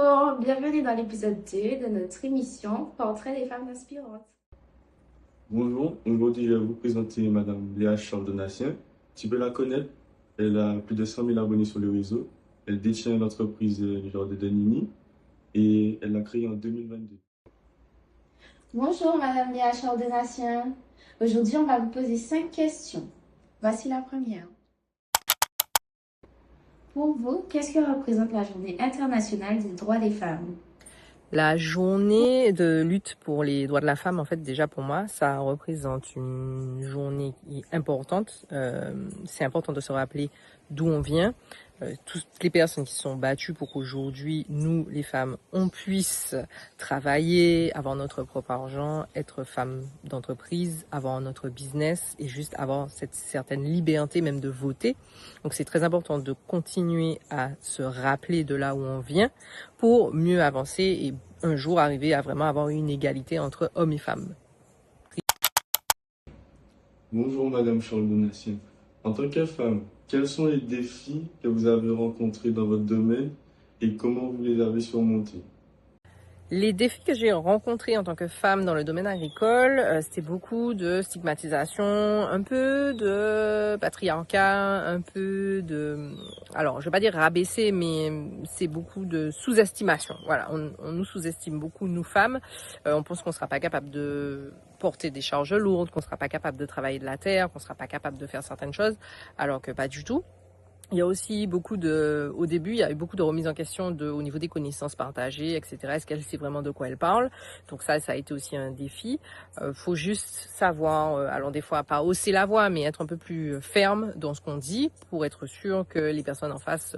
Bonjour, bienvenue dans l'épisode 2 de notre émission Portrait des femmes inspirantes. Bonjour, aujourd'hui je vais vous présenter Madame Léa Charles Donatien. Tu peux la connaître, elle a plus de 100 000 abonnés sur le réseau. Elle détient l'entreprise Jardin de Nini et elle l'a créée en 2022. Bonjour Madame Léa Charles-Donatien. Aujourd'hui, on va vous poser 5 questions. Voici la première. Pour vous, qu'est-ce que représente la Journée internationale des droits des femmes? La journée de lutte pour les droits de la femme, en fait, déjà pour moi, ça représente une journée importante. C'est important de se rappeler d'où on vient. Toutes les personnes qui sont battues pour qu'aujourd'hui, nous, les femmes, on puisse travailler, avoir notre propre argent, être femme d'entreprise, avoir notre business et juste avoir cette certaine liberté même de voter. Donc c'est très important de continuer à se rappeler de là où on vient pour mieux avancer et un jour arriver à vraiment avoir une égalité entre hommes et femmes. Bonjour Madame Charles Donatien. En tant que femme, quels sont les défis que vous avez rencontrés dans votre domaine et comment vous les avez surmontés? Les défis que j'ai rencontrés en tant que femme dans le domaine agricole, c'était beaucoup de stigmatisation, un peu de patriarcat, un peu de, alors je vais pas dire rabaisser, mais c'est beaucoup de sous-estimation. Voilà, on nous sous-estime beaucoup, nous femmes. On pense qu'on sera pas capable de porter des charges lourdes, qu'on sera pas capable de travailler de la terre, qu'on sera pas capable de faire certaines choses, alors que pas du tout. Il y a aussi au début, il y a eu beaucoup de remises en question au niveau des connaissances partagées, etc. Est-ce qu'elle sait vraiment de quoi elle parle? Donc ça a été aussi un défi. Faut juste savoir, alors des fois pas hausser la voix, mais être un peu plus ferme dans ce qu'on dit pour être sûr que les personnes en face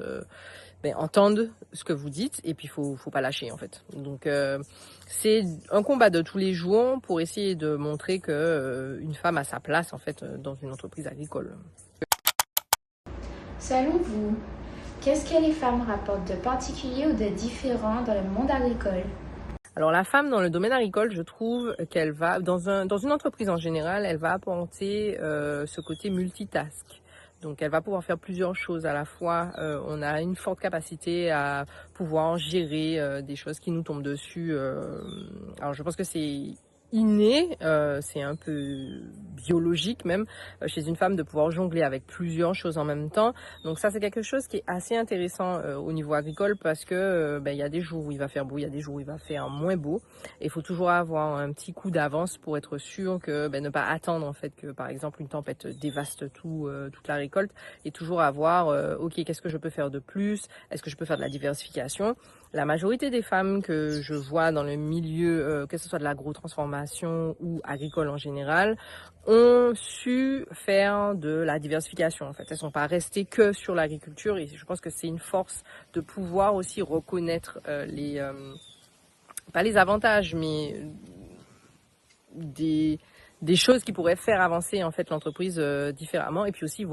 entendent ce que vous dites. Et puis faut pas lâcher en fait. Donc c'est un combat de tous les jours pour essayer de montrer que une femme a sa place en fait dans une entreprise agricole. Selon vous, qu'est-ce que les femmes rapportent de particulier ou de différent dans le monde agricole? Alors la femme dans le domaine agricole, je trouve qu'elle va, dans une entreprise en général, elle va apporter ce côté multitask. Donc elle va pouvoir faire plusieurs choses à la fois. On a une forte capacité à pouvoir gérer des choses qui nous tombent dessus. Alors je pense que c'est inné, c'est un peu biologique même chez une femme de pouvoir jongler avec plusieurs choses en même temps. Donc ça c'est quelque chose qui est assez intéressant au niveau agricole parce que il y a des jours où il va faire beau, il y a des jours où il va faire moins beau. Et il faut toujours avoir un petit coup d'avance pour être sûr que ne pas attendre en fait que par exemple une tempête dévaste toute la récolte et toujours avoir ok, qu'est-ce que je peux faire de plus, est-ce que je peux faire de la diversification. La majorité des femmes que je vois dans le milieu, que ce soit de l'agro-transformation ou agricole en général, ont su faire de la diversification. En fait, elles sont pas restées que sur l'agriculture et je pense que c'est une force de pouvoir aussi reconnaître pas les avantages, mais des choses qui pourraient faire avancer en fait l'entreprise différemment et puis aussi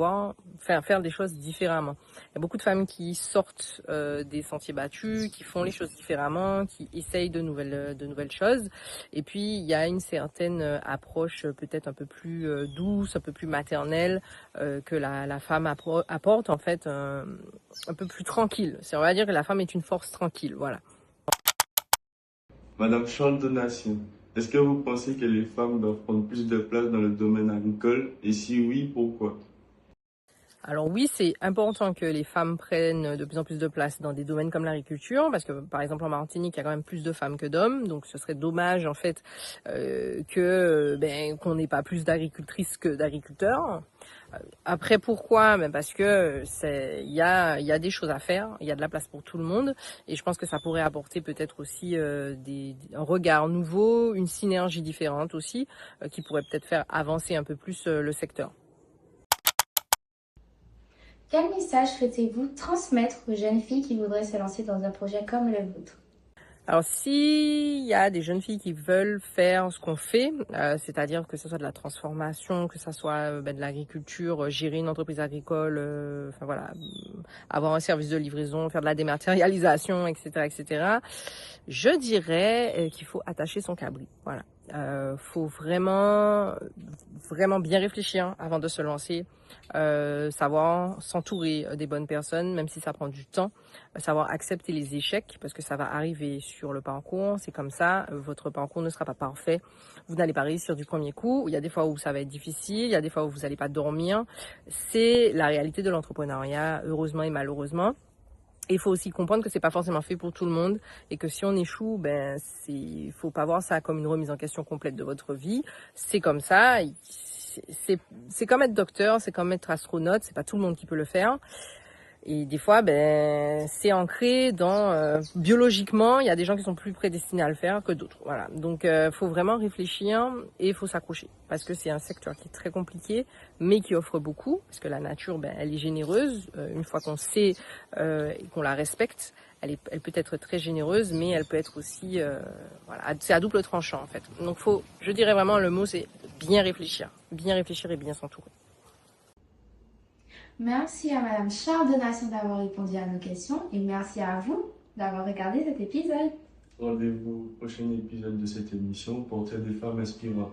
faire des choses différemment. Il y a beaucoup de femmes qui sortent des sentiers battus, qui font les choses différemment, qui essayent de nouvelles choses. Et puis il y a une certaine approche peut-être un peu plus douce, un peu plus maternelle que la femme apporte en fait un peu plus tranquille. On va dire que la femme est une force tranquille, voilà. Madame Charles Donatien, est-ce que vous pensez que les femmes doivent prendre plus de place dans le domaine agricole et si oui, pourquoi? Alors oui, c'est important que les femmes prennent de plus en plus de place dans des domaines comme l'agriculture, parce que par exemple en Martinique, il y a quand même plus de femmes que d'hommes, donc ce serait dommage en fait qu'on n'ait pas plus d'agricultrices que d'agriculteurs. Après pourquoi? Parce que il y a des choses à faire, il y a de la place pour tout le monde, et je pense que ça pourrait apporter peut-être aussi un regard nouveau, une synergie différente aussi, qui pourrait peut-être faire avancer un peu plus le secteur. Quel message souhaitez-vous transmettre aux jeunes filles qui voudraient se lancer dans un projet comme le vôtre? Alors, s'il y a des jeunes filles qui veulent faire ce qu'on fait, c'est-à-dire que ce soit de la transformation, que ce soit de l'agriculture, gérer une entreprise agricole, enfin voilà, avoir un service de livraison, faire de la dématérialisation, etc., etc., je dirais qu'il faut attacher son cabri. Voilà. Faut vraiment bien réfléchir avant de se lancer, savoir s'entourer des bonnes personnes, même si ça prend du temps, savoir accepter les échecs, parce que ça va arriver sur le parcours, c'est comme ça, votre parcours ne sera pas parfait, vous n'allez pas réussir du premier coup, il y a des fois où ça va être difficile, il y a des fois où vous n'allez pas dormir, c'est la réalité de l'entrepreneuriat, heureusement et malheureusement. Et il faut aussi comprendre que c'est pas forcément fait pour tout le monde et que si on échoue, faut pas voir ça comme une remise en question complète de votre vie. C'est comme ça. C'est comme être docteur, c'est comme être astronaute. C'est pas tout le monde qui peut le faire. Et des fois, c'est ancré dans biologiquement, il y a des gens qui sont plus prédestinés à le faire que d'autres. Voilà. Donc, faut vraiment réfléchir et il faut s'accrocher parce que c'est un secteur qui est très compliqué, mais qui offre beaucoup parce que la nature, elle est généreuse. Une fois qu'on sait et qu'on la respecte, elle peut être très généreuse, mais elle peut être aussi, c'est à double tranchant en fait. Donc, je dirais vraiment le mot, c'est bien réfléchir et bien s'entourer. Merci à Madame Charles Donation d'avoir répondu à nos questions et merci à vous d'avoir regardé cet épisode. Rendez-vous au prochain épisode de cette émission, Portrait des femmes inspirantes.